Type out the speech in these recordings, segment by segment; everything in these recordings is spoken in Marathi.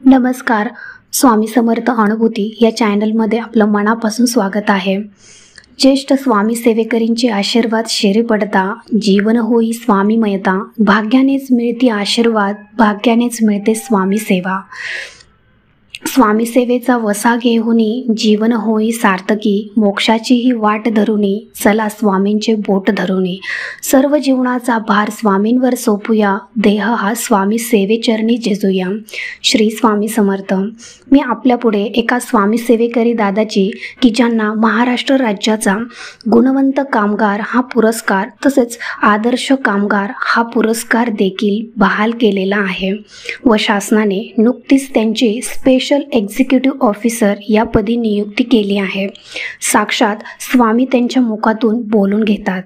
नमस्कार. स्वामी समर्थ अनुभूती या चॅनलमध्ये आपलं मनापासून स्वागत आहे. ज्येष्ठ स्वामी सेवेकरींचे आशीर्वाद शेरे पडता, जीवन होई स्वामीमयता. भाग्यानेच मिळती आशीर्वाद, भाग्यानेच मिळते स्वामी सेवा. स्वामी सेवेचा वसा घेऊनी, जीवन होई सार्थकी. मोक्षाचीही वाट धरुनी, चला स्वामींचे बोट धरुनी. सर्व जीवनाचा भार स्वामींवर सोपूया, देह हा स्वामी सेवेचरणी झिजूया. श्री स्वामी समर्थ. मी आपल्यापुढे एका स्वामी सेवेकरी दादाची, की ज्यांना महाराष्ट्र राज्याचा गुणवंत कामगार हा पुरस्कार तसेच आदर्श कामगार हा पुरस्कार देखील बहाल केलेला आहे व शासनाने नुकतीच त्यांची स्पेशल एक्झिक्युटिव्ह ऑफिसर या पदी नियुक्ती केली आहे. साक्षात स्वामी त्यांच्या मुखातून बोलून घेतात.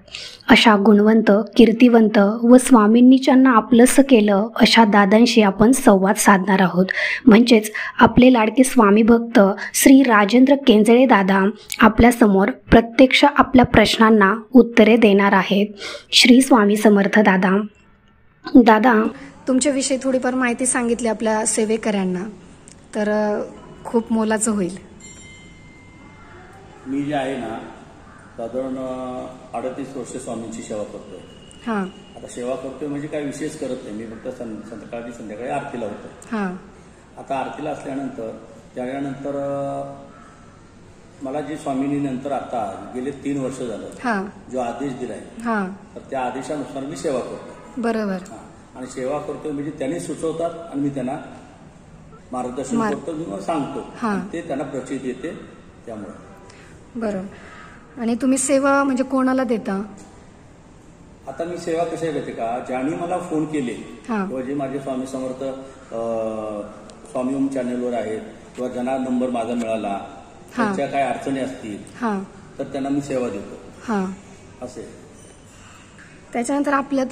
अशा गुणवंत, कीर्तिवंत व स्वामींनी ज्यांना आपलंसं केलं अशा दादांशी आपण संवाद साधणार आहोत. म्हणजेच आपले लाडके स्वामी भक्त श्री राजेंद्र केंजळे दादा आपल्यासमोर प्रत्यक्ष आपल्या प्रश्नांना उत्तरे देणार आहेत. श्री स्वामी समर्थ. दादा, तुमच्याविषयी थोडीफार माहिती सांगितली आपल्या सेवेकऱ्यांना तर खूप मोलाचं होईल. मी जे आहे ना, साधारण 38 वर्ष स्वामींची सेवा करतोय. हां. आता सेवा करतोय म्हणजे काय विशेष करत नाही. मी फक्त संध्याकाळी आरतीला होतो. हां. आता आरतीला असल्यानंतर त्यानंतर मला जे स्वामींनी नंतर आता गेले 3 वर्ष झालं जो आदेश दिलाय, तर त्या आदेशानुसार मी सेवा करतो. बरोबर. आणि सेवा करतोय म्हणजे त्यांनी सुचवतात आणि मी त्यांना मार्गदर्शन करतो किंवा सांगतो, ते त्यांना प्रचिती येते. त्यामुळे बरोबर. आणि तुम्ही सेवा म्हणजे कोणाला देता? आता मी सेवा कशी देते का, ज्यांनी मला फोन केले किंवा जे माझे स्वामी समर्थ स्वामी ओम चॅनलवर आहेत किंवा ज्यांना नंबर माझा मिळाला, त्यांच्या काय अडचणी असतील तर त्यांना मी सेवा देतो. असे. त्याच्यानंतर आपल्या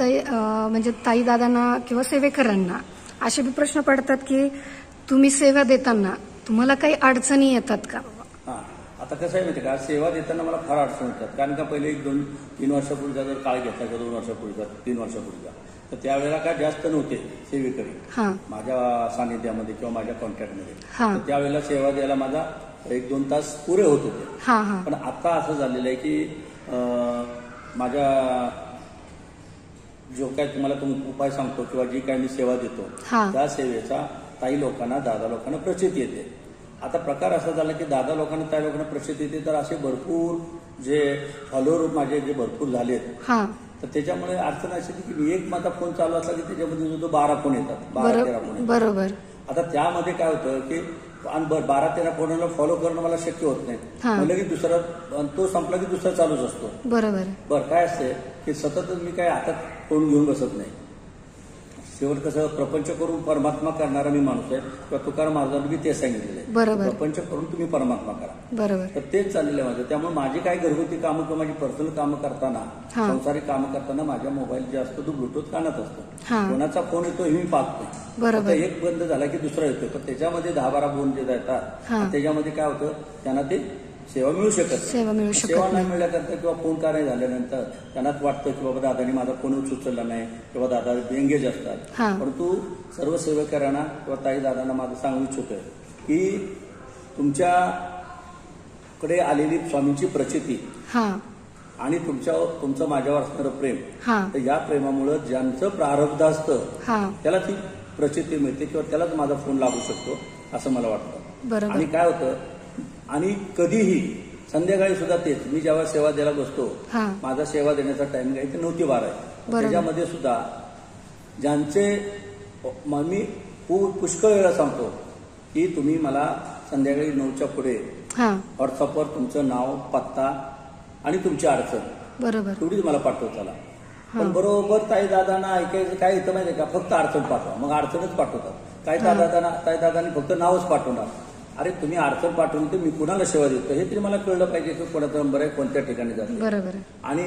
म्हणजे ताई दादांना किंवा सेवेकरांना असे बी प्रश्न पडतात की तुम्ही सेवा देताना तुम्हाला काही अडचणी येतात का? आता कसं आहे माहिती का, सेवा देताना मला फार अडचण येतात. कारण का पहिले 1-2-3 वर्षापूर्वीचा जर काळ घेतला का 2 वर्षापूर्वीचा 3 वर्षापूर्वीचा, तर त्यावेळेला काय जास्त नव्हते सेवेकरी माझ्या सानिध्यामध्ये किंवा माझ्या कॉन्टॅक्टमध्ये. तर त्यावेळेला सेवा द्यायला माझा 1-2 तास पुरे होत होते. पण आता असं झालेलं आहे की माझ्या जो काय तुम्हाला उपाय सांगतो किंवा जी काय मी सेवा देतो त्या सेवेचा ताई लोकांना, दादा लोकांना प्रचिती येते. आता प्रकार असा झाला की दादा लोकांना, ताई लोकांना प्रचिती येते, तर असे भरपूर जे फॉलोअर माझे जे भरपूर झालेत, तर त्याच्यामुळे अडचण अशी की एक माझा फोन चालू असला की त्याच्यामध्ये जो 12 फोन येतात, 12-13 फोन येतात. बरोबर. आता त्यामध्ये काय होतं की 12-13 फोनला फॉलो करणं मला शक्य होत नाही. म्हणलं की दुसरा, तो संपला की दुसरा चालूच असतो. बरं काय असते की सतत मी काय हातात फोन घेऊन बसत नाही. शेवट कसं, प्रपंच करून परमात्मा करणारा मी माणूस आहे किंवा तुकाराम महाराजांनी मी तेच सांगितलेलं आहे, प्रपंच करून तुम्ही परमात्मा करा. तर तेच चाललेलं आहे माझं. त्यामुळे माझी काही घरगुती कामं किंवा माझी पर्सनल कामं करताना, संसारिक कामं करताना माझ्या मोबाईल जे असतो तो ब्लूटूथ कानात असतो. कोणाचा फोन येतो हे मी पाहतो. आता एक बंद झाला की दुसरा येतो, तर त्याच्यामध्ये 10-12 फोन जे येतात त्याच्यामध्ये काय होतं, त्यांना ते सेवा मिळू शकत. सेवा नाही मिळल्यानंतर किंवा फोन का नाही झाल्यानंतर त्यांना वाटतं की बाबा दादानी माझा फोन उचलला नाही किंवा दादा एंगेज असतात. परंतु सर्व सेवेकरांना किंवा ताई दादांना माझं सांगू इच्छितोय की तुमच्याकडे आलेली स्वामींची प्रचिती आणि तुमचं माझ्यावर असणारं प्रेम, तर या प्रेमामुळे ज्यांचं प्रारब्ध असतं त्याला ती प्रचिती मिळते किंवा त्यालाच माझा फोन लागू शकतो असं मला वाटतं. आणि काय होतं, आणि कधीही संध्याकाळी सुद्धा तेच, मी जेव्हा सेवा द्यायला बसतो, माझा सेवा देण्याचा टाइमिंग आहे ते 9 ते 12 आहे. त्याच्यामध्ये सुद्धा ज्यांचे मी पुष्कळ वेळा सांगतो की तुम्ही मला संध्याकाळी 9च्या पुढे व्हॉट्सअपवर तुमचं नाव, पत्ता आणि तुमची अडचण तेवढीच मला पाठवताला. पण बरोबर ताई दादांना ऐकायचं काय येतं माहिती का, फक्त अडचण पाठवा, मग अडचणच पाठवतात. ताई दादांनी फक्त नावच पाठवणार. अरे तुम्ही अडचण पाठवून ते मी कुणाला सेवा देतो हे तरी मला कळलं पाहिजे की कोणाचा नंबर आहे, कोणत्या ठिकाणी जातो. आणि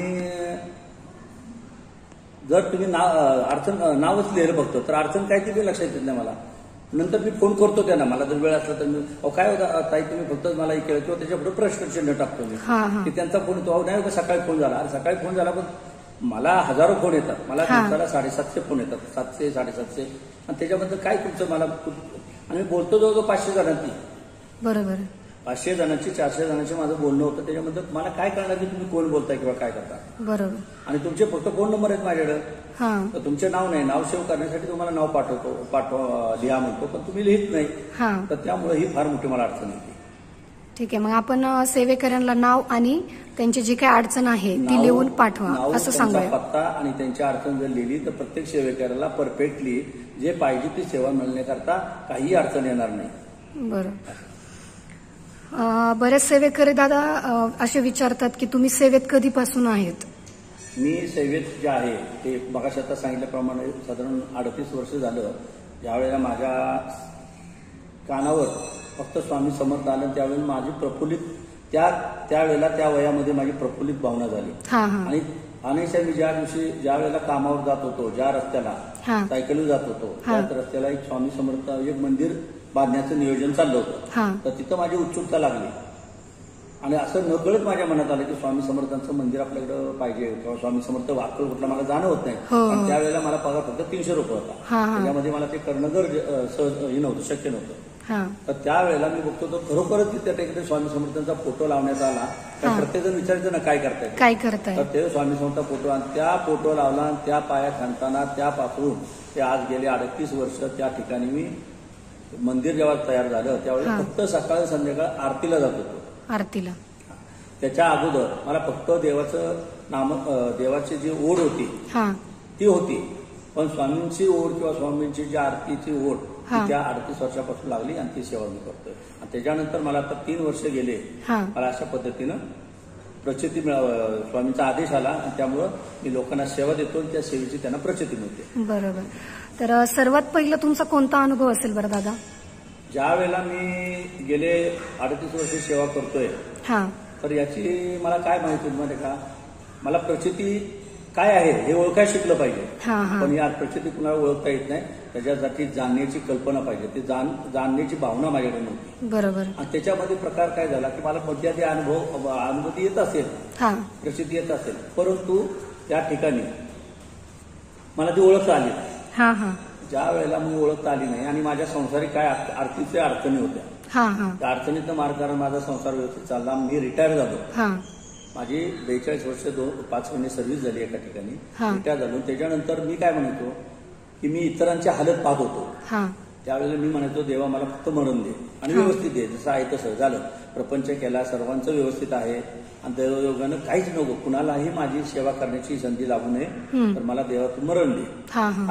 जर तुम्ही नावच लिहिलं बघतो तर अडचण काय ती लक्षात येत नाही मला. नंतर मी फोन करतो त्यांना, मला जर वेळ असला तर मी काय होता ताई तुम्ही फक्त मला हे केलं किंवा त्याच्यापुढे प्रश्नचिन्ह टाकतो मी की त्यांचा फोन येतो, नाही होता सकाळी फोन झाला. अरे सकाळी फोन झाला पण मला हजारो फोन येतात, मला दिवसाला 750 फोन येतात, 700-750. आणि त्याच्याबद्दल काय तुमचं मला आणि बोलतो जवळजवळ 500 जणांची. बरोबर. 500 जणांची 400 जणांची माझं बोलणं होतं. त्याच्यामध्ये मला काय कळणार की तुम्ही कोण बोलताय किंवा काय करता. बरोबर. आणि तुमचे फक्त फोन नंबर आहेत माझ्याकडे. तर तुमचे नाव नाही, नाव सेव्ह करण्यासाठी तुम्हाला नाव लिहा म्हणतो, पण तुम्ही लिहित नाही. तर त्यामुळे ही फार मोठी मला अडचण येते. ठीक आहे, मग आपण सेवेकऱ्यांना नाव आणि त्यांची जी काही अडचण आहे ती लिहून पाठवा असं सांगूया. पत्ता आणि त्यांची अडचण जर लिहिली तर प्रत्येक सेवेकऱ्याला परफेक्टली जे पाहिजे ती सेवा मिळण्याकरता काही अडचण येणार नाही. बरोबर. बरेच सेवेकरी दादा असे विचारतात की तुम्ही सेवेत कधीपासून आहेत? मी सेवेत जे आहे ते मगाशी आता सांगितल्याप्रमाणे साधारण 38 वर्ष झालं. ज्यावेळेला माझ्या कानावर फक्त स्वामी समर्थ आलं त्यावेळी माझी प्रफुल्लित त्यावेळेला त्या वयामध्ये माझी प्रफुल्लित भावना झाली. आणि अनेकशा मी ज्या वेळेला कामावर जात होतो, ज्या रस्त्याला सायकलवर जात होतो त्याच रस्त्याला एक स्वामी समर्थ एक मंदिर बांधण्याचं नियोजन चाललं होतं. तर तिथं माझी उत्सुकता लागली आणि असं नकळत माझ्या मनात आलं की स्वामी समर्थांचं मंदिर आपल्याकडे पाहिजे किंवा स्वामी समर्थ वाक्य कुठला मला जाणवत नाही. पण त्यावेळेला मला पगार फक्त 300 रुपये होता. त्याच्यामध्ये मला ते करणं हे नव्हतं, शक्य नव्हतं. तर त्यावेळेला मी बघतो तर खरोखरच त्या ठिकाणी स्वामी समर्थांचा फोटो लावण्यात आला. तर प्रत्येकजण विचारायचं ना काय करताय. तर ते स्वामी समर्थ फोटो आणि त्या फोटो लावला आणि त्या पाया खांदताना त्यापासून ते आज गेले 38 वर्ष त्या ठिकाणी मी मंदिर जेव्हा तयार झालं त्यावेळेस फक्त सकाळ संध्याकाळ आरतीला जात होतो. आरतीला त्याच्या अगोदर मला फक्त देवाची जी ओढ होती ती होती, पण स्वामींची ओढ किंवा स्वामींची जी आरतीची ओढ त्या 38 वर्षापासून लागली आणि ती सेवा मी करतोय. आणि त्याच्यानंतर मला आता 3 वर्ष गेले. मला अशा पद्धतीनं प्रचिती स्वामींचा आदेश आला आणि त्यामुळं मी लोकांना सेवा देतो आणि त्या सेवेची त्यांना प्रचिती मिळते. बरोबर. तर सर्वात पहिला तुमचा कोणता अनुभव असेल बरं दादा? ज्या वेळेला मी गेले 38 वर्ष सेवा करतोय तर याची मला काय माहिती म्हणजे का मला प्रचिती काय आहे हे ओळखायला शिकलं पाहिजे. पण या प्रचिती कुणाला ओळखता येत नाही. त्याच्यासाठी जाणण्याची कल्पना पाहिजे. ती जाणण्याची भावना माझ्याकडे नव्हती. बरोबर. आणि त्याच्यामध्ये प्रकार काय झाला की मला मध्याधी अनुभूती येत असेल, प्रचिती येत असेल, परंतु त्या ठिकाणी मला ती ओळखता आली नाही. ज्या वेळेला मी ओळखता आली नाही आणि माझ्या संसारिक काय आर्थिक अडचणी होत्या, त्या अडचणीतनं मार्ग कारण माझा संसार व्यवस्थित चालला. मी रिटायर झालो. माझी 42 वर्ष 5 महिने सर्व्हिस झाली एका ठिकाणी. रिटायर झालो. त्याच्यानंतर मी काय म्हणतो की मी इतरांची हालत पाहत होतो. त्यावेळेला मी म्हणायचो देवा मला फक्त मरण दे आणि व्यवस्थित दे, जसं आहे तसं झालं. प्रपंच केला, सर्वांचं व्यवस्थित आहे आणि दैवयोगानं काहीच नको, कुणालाही माझी सेवा करण्याची संधी लागू नये, तर मला देवा तू मरण दे.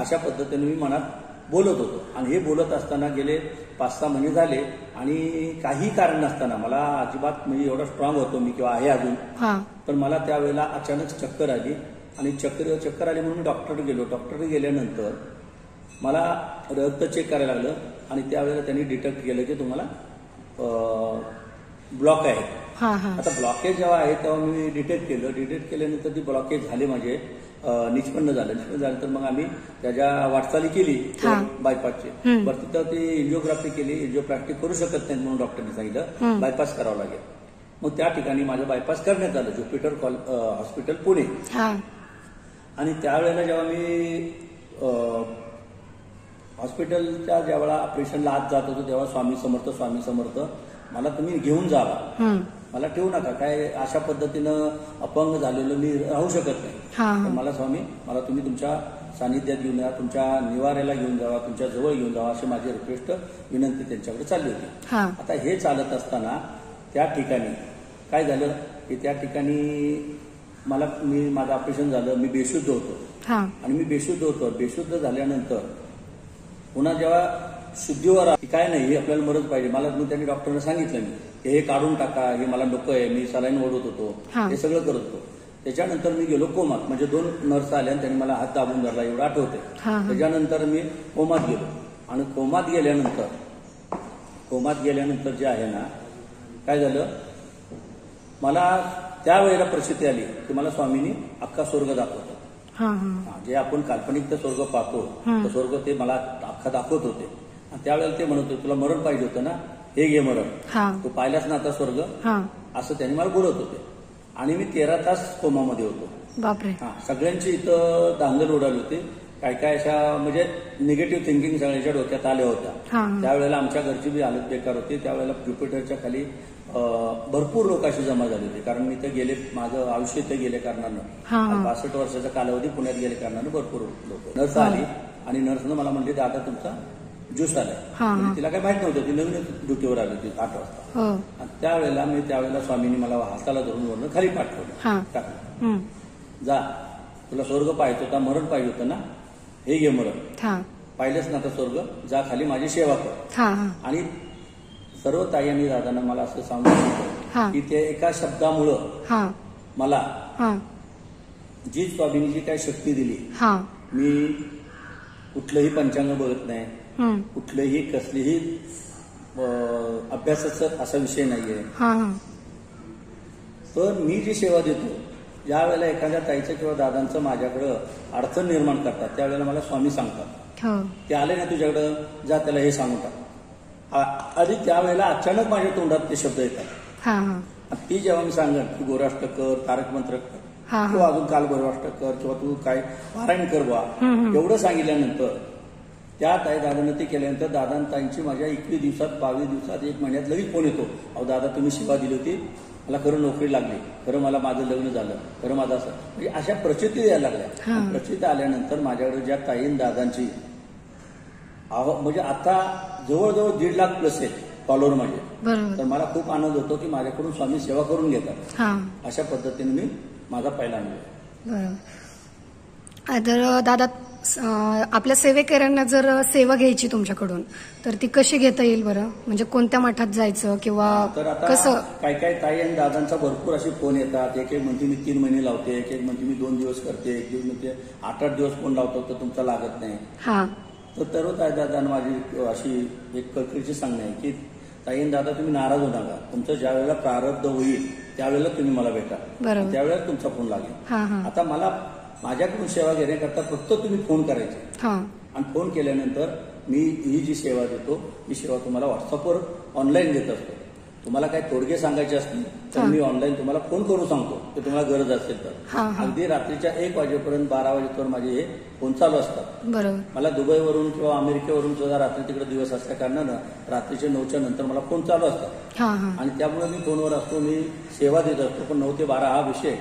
अशा पद्धतीने मी मनात बोलत होतो. आणि हे बोलत असताना गेले 5-6 महिने झाले आणि काही कारण नसताना मला अजिबात म्हणजे एवढा स्ट्रॉंग होतो मी किंवा आहे अजून, तर मला त्यावेळेला अचानक चक्कर आली आणि चक्कर आली म्हणून मी डॉक्टरकडे गेलो. डॉक्टरकडे गेल्यानंतर मला रक्त चेक करायला लागलं आणि त्यावेळेला त्यांनी डिटेक्ट केलं की तुम्हाला ब्लॉक आहे. आता ब्लॉकेज जेव्हा आहे तेव्हा मी डिटेक्ट केल्यानंतर ती ब्लॉकेज झाले माझे निष्पन्न झालं. तर मग आम्ही त्याच्या वाटचाली केली बायपासची. बरं तिथं ती एन्जिओग्राफी केली. एन्जिओप्लास्टी करू शकत नाही म्हणून डॉक्टरने सांगितलं बायपास करावं लागेल. मग त्या ठिकाणी माझं बायपास करण्यात आलं ज्युपिटर हॉस्पिटल पुणे. आणि त्यावेळेला जेव्हा मी हॉस्पिटलच्या ज्यावेळेला ऑपरेशनला आत जात होतो तेव्हा स्वामी समर्थ मला तुम्ही घेऊन जावा, मला ठेवू नका, काय अशा पद्धतीनं अपंग झालेलं मी राहू शकत नाही. मला स्वामी मला तुम्ही तुमच्या सानिध्यात घेऊन जा, तुमच्या निवाऱ्याला घेऊन जावा, तुमच्या जवळ घेऊन जावा अशी माझी रिक्वेस्ट विनंती त्यांच्याकडे चालली होती. आता हे चालत असताना त्या ठिकाणी काय झालं की त्या ठिकाणी माझं ऑपरेशन झालं. मी बेशुद्ध होतो आणि मी बेशुद्ध झाल्यानंतर पुन्हा जेव्हा शुद्धीवर काय नाही हे आपल्याला मरत पाहिजे, मला त्यांनी डॉक्टरने सांगितलं मी की हे काढून टाका, हे मला नको आहे, मी सलाईन ओढत होतो, हे सगळं करत होतो. त्याच्यानंतर मी गेलो कोमात. म्हणजे 2 नर्स आल्या आणि त्यांनी मला हात दाबून धरला एवढं आठवते. त्याच्यानंतर मी कोमात गेलो आणि कोमात गेल्यानंतर जे आहे ना काय झालं मला त्यावेळेला प्रचिती आली की मला स्वामींनी अख्खा स्वर्ग दाखवतो. जे आपण काल्पनिक ते स्वर्ग पाहतो तो स्वर्ग ते मला अख्खा दाखवत होते. आणि त्यावेळेला ते म्हणत होते तुला मरण पाहिजे होतं ना, हे घे मरण, तू पाहिलाच ना आता स्वर्ग, असं त्यांनी मला बोलत होते. आणि मी 13 तास कोमामध्ये होतो. बापरे. सगळ्यांची इथं धांदल उडाली होती. काय काय अशा म्हणजे निगेटिव्ह थिंकिंग सगळ्यांच्या डोक्यात आल्या होत्या. त्यावेळेला आमच्या घरची बी हालत बेकार होती. त्यावेळेला ज्युपिटरच्या खाली भरपूर लोक अशी जमा झाली होती. कारण मी ते गेले, माझं आयुष्य ते गेले कारणानं, 62 वर्षाचा कालावधी पुण्यात गेले कारणानं भरपूर लोक. नर्स आली आणि नर्सनं मला म्हणले, दादा तुमचा ज्यूस आलाय. तिला काय माहित नव्हतं, ती नवीन ड्युटीवर आली होती 8 वाजता. आणि त्यावेळेला स्वामींनी मला हाताला धरून वरून खाली पाठवलं, टाकलं. जा, तुला स्वर्ग पाहिजे होता, मरण पाहिजे होतं ना, हे घे मरण. पाहिलंच ना आता स्वर्ग, जा खाली माझी सेवा कर. आणि सर्व ताई आणि दादांना मला असं सांगू की ते एका शब्दामुळं मला जी स्वामींनी जी काही शक्ती दिली, मी कुठलंही पंचांग बघत नाही, कुठलंही कसलीही अभ्यासाचा असा विषय नाहीये. तर मी जी सेवा देतो, ज्या वेळेला एखाद्या ताईचं किंवा दादांचं माझ्याकडं अडचण निर्माण करतात, त्यावेळेला मला स्वामी सांगतात, ते आले ना तुझ्याकडं, जा त्याला हे सांगून टाक. आणि त्यावेळेला अचानक माझ्या तोंडात ते शब्द येतात. ती जेव्हा मी सांगेन की गोराष्टक कर, तारक मंत्र कर, किंवा अजून काल गोराष्टक कर, किंवा तू काय पारायण कर बा, एवढं सांगितल्यानंतर त्या ताई दादांना ते केल्यानंतर दादांताईंची माझ्या 21 दिवसात, 22 दिवसात, 1 महिन्यात लगेच फोन येतो, अहो दादा तुम्ही सेवा दिली होती, मला खरं नोकरी लागली, खरं मला माझं लग्न झालं, खरं माझं असं, म्हणजे अशा प्रचिती यायला लागल्या. प्रचिती आल्यानंतर माझ्याकडे ज्या ताईन दादांची म्हणजे आता जवळजवळ 1.5 लाख प्लस आहेत फॉलोअर माझे. तर मला खूप आनंद होतो की माझ्याकडून स्वामी सेवा करून घेतात. अशा पद्धतीने मी माझा पहिला अनुभव. तर दादा, आपल्या सेवेकऱ्यांना जर सेवा घ्यायची तुमच्याकडून तर ती कशी घेता येईल बरं? म्हणजे कोणत्या मठात जायचं किंवा कसं? काय काय ताई आणि दादांचा भरपूर असे फोन येतात. एक म्हणते मी 3 महिने लावते, एक म्हणते मी 2 दिवस करते, एक म्हणते 8-8 दिवस फोन लावतो तर तुमचा लागत नाही. तर ताई दादांना माझी अशी एक कळकळीची सांगणे आहे की ताई आणि दादा तुम्ही नाराज होऊ नका. तुमचं ज्या वेळेला प्रारब्ध होईल त्यावेळेला तुम्ही मला भेटा, त्यावेळेला तुमचा फोन लागेल. आता मला माझ्याकडून सेवा घेण्याकरता फक्त तुम्ही फोन करायचे, आणि फोन केल्यानंतर मी ही जी सेवा देतो ही सेवा तुम्हाला व्हॉट्सअपवर ऑनलाईन देत असतो. तुम्हाला काही तोडगे सांगायचे असतील तर मी ऑनलाईन तुम्हाला फोन करून सांगतो की तुम्हाला गरज असेल तर. अगदी रात्रीच्या 1 वाजेपर्यंत 12 वाजेपर्यंत माझे हे फोन चालू असतात. मला दुबईवरून किंवा अमेरिकेवरून सुद्धा रात्री तिकडे दिवस असल्या कारणानं रात्रीच्या 9च्या नंतर मला फोन चालू असतात, आणि त्यामुळे मी फोनवर असतो, मी सेवा देत असतो. पण 9 ते 12 हा विषय,